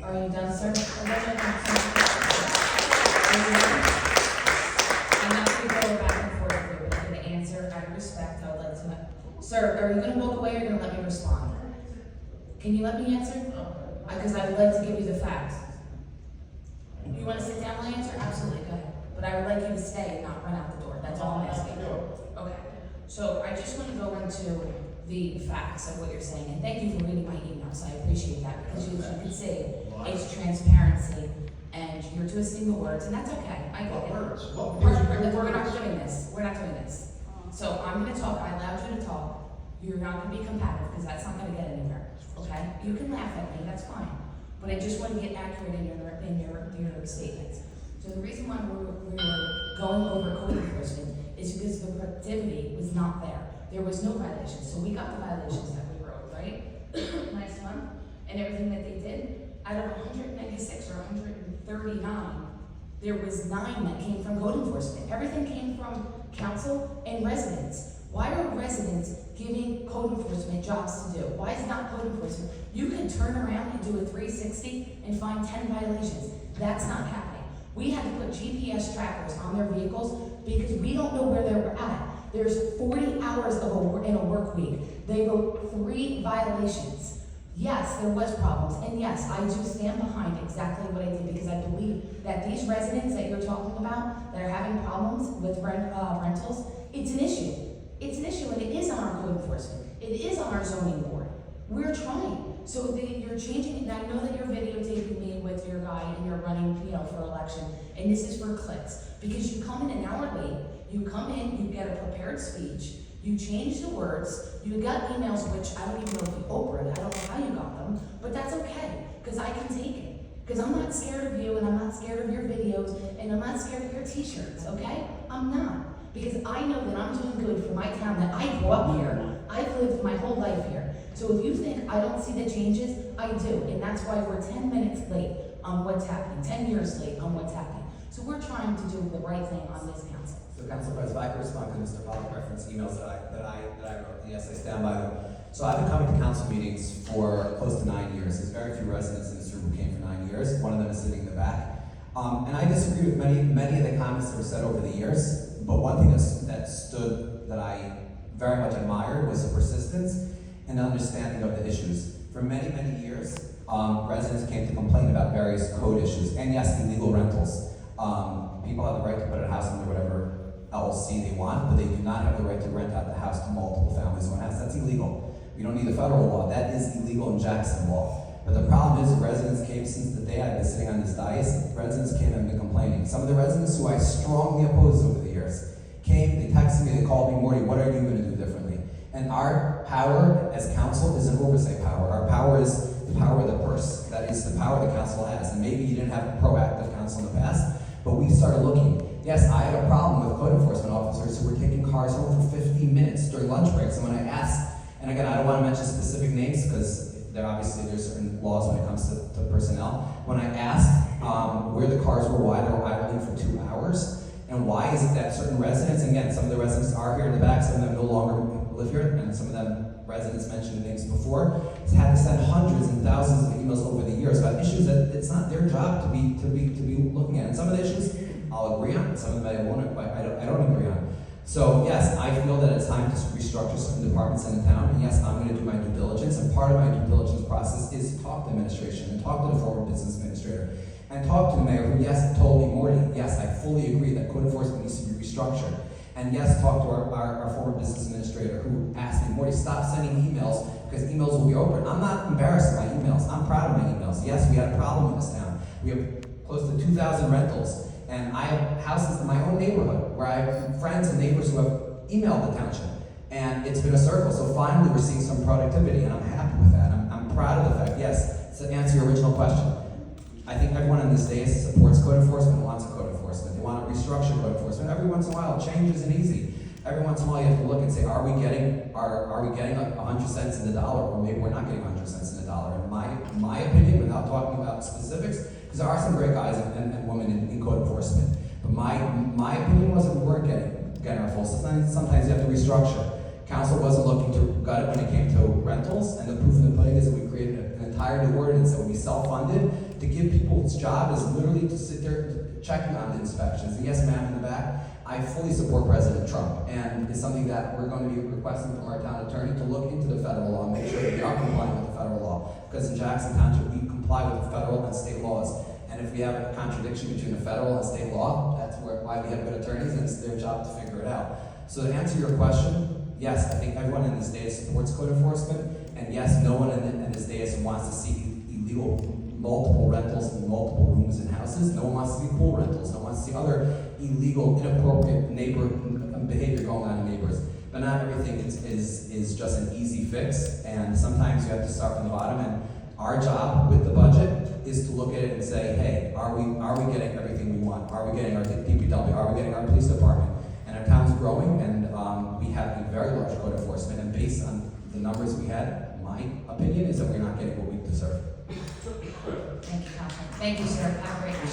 Are you done, sir? I'm not going to go back and forth here, but I'm going to answer out of respect. I would like to know. Sir, are you going to walk away or are you going to let me respond? Can you let me answer? Because I would like to give you the facts. You want to sit down and answer? Absolutely, go ahead. But I would like you to stay and not run out the door. That's all I'm asking. Okay. So I just want to go into the facts of what you're saying. And thank you for reading my emails. I appreciate that because as you can see, it's transparency and you're twisting the words, and that's okay. I get it. We're not doing this. We're not doing this. So I'm going to talk. I allowed you to talk. You're not going to be combative because that's not going to get anywhere. Okay? You can laugh at me. That's fine. But I just want to get accurate in your statements. So the reason why we were going over code enforcement is because the productivity was not there. There was no violations. So we got the violations that we wrote, right? Last month, and everything that they did. Out of 196 or 139, there was 9 that came from code enforcement. Everything came from council and residents. Why are residents giving code enforcement jobs to do? Why is it not code enforcement? You can turn around and do a 360 and find 10 violations. That's not happening. We had to put GPS trackers on their vehicles because we don't know where they're at. There's 40 hours in a work week. They wrote 3 violations. Yes, there was problems, and yes, I do stand behind exactly what I did because I believe that these residents that you're talking about that are having problems with rentals, it's an issue. It's an issue, and it is on our code enforcement. It is on our zoning board. We're trying. So you're changing it, and I know that you're videotaping me with your guy and you're running, for election, and this is for clicks. Because you come in an hour late, you come in, you get a prepared speech, you change the words, you got emails, which I don't even know if you opened, I don't know how you got them, but that's okay, because I can take it. Because I'm not scared of you, and I'm not scared of your videos, and I'm not scared of your t-shirts, okay? I'm not. Because I know that I'm doing good for my town, that I grew up here. I've lived my whole life here. So if you think I don't see the changes, I do. And that's why we're 10 minutes late on what's happening, 10 years late on what's happening. So we're trying to do the right thing on this council. So Council President, if I could respond to Mr. Pollock reference emails that I wrote. Yes, I stand by them. So I've been coming to council meetings for close to 9 years. There's very few residents in this room who came for 9 years. One of them is sitting in the back. And I disagree with many of the comments that were said over the years. But one thing that I very much admired was the persistence and understanding of the issues. For many, many years, residents came to complain about various code issues, and yes, illegal rentals. People have the right to put a house under whatever LLC they want, but they do not have the right to rent out the house to multiple families in one house. That's illegal. We don't need a federal law. That is illegal in Jackson law. But the problem is the residents came since the day I've been sitting on this dais. Residents came and been complaining. Some of the residents who I strongly opposed over the years came, they texted me, they called me, Morty, what are you going to do differently? And our power as council is an oversight power. Our power is the power of the purse. That is the power the council has. And maybe you didn't have a proactive council in the past, but we started looking. Yes, I had a problem with code enforcement officers who were taking cars home for 15 minutes during lunch breaks. And when I asked, and again, I don't want to mention specific names because there's certain laws when it comes to personnel. When I asked where the cars were, why they were idling for 2 hours, and why is it that certain residents, and again, some of the residents are here in the back, some of them no longer live here, and some of them residents mentioned names before, has had to send hundreds and thousands of emails over the years about issues that it's not their job to be looking at. And some of the issues I'll agree on, some of them I don't agree on. So yes, I feel that it's time to restructure certain departments in the town, and yes, I'm going to do my due diligence, and part of my due diligence process is to talk to administration, and talk to the former business administrator, and talk to the mayor, who yes, told me, Morty, yes, I fully agree that code enforcement needs to be restructured, and yes, talk to our former business administrator, who asked me, Morty, stop sending emails, because emails will be open. I'm not embarrassed by emails, I'm proud of my emails. Yes, we had a problem in this town. We have close to 2,000 rentals. And I have houses in my own neighborhood where I have friends and neighbors who have emailed the township. And it's been a circle. So finally we're seeing some productivity, and I'm happy with that. I'm proud of the fact, yes, to answer your original question. I think everyone in this day supports code enforcement and wants code enforcement. They want to restructure code enforcement. Every once in a while, change isn't easy. Every once in a while you have to look and say, are we getting like 100 cents in the dollar, or maybe we're not getting 100 cents in the dollar? In my opinion, without talking about specifics, because there are some great guys and women in code enforcement. But my opinion was that we weren't getting our full. Sometimes you have to restructure. Council wasn't looking to gut it when it came to rentals, and the proof in the pudding is that we created an entire new ordinance that would be self-funded to give people its job is literally to sit there checking on the inspections. And yes, ma'am, in the back, I fully support President Trump, and it's something that we're going to be requesting from our town attorney to look into the federal law and make sure that we are complying with the federal law. Because in Jackson Township, we comply with the federal and state laws. And if we have a contradiction between the federal and state law, that's why we have good attorneys, and it's their job to figure it out. So to answer your question, yes, I think everyone in this dais supports code enforcement, and yes, no one in this dais wants to see illegal multiple rentals in multiple rooms and houses. No one wants to see pool rentals. No one wants to see other illegal, inappropriate neighbor behavior going on in neighbors. But not everything is just an easy fix, and sometimes you have to start from the bottom. And our job with the budget is to look at it and say, hey, are we getting everything we want? Are we getting our DPW? Are we getting our police department? And our town's growing, and we have a very large code enforcement. And based on the numbers we had, my opinion is that we're not getting what we deserve. Thank you, Councilman. Thank you, sir. Have a great night.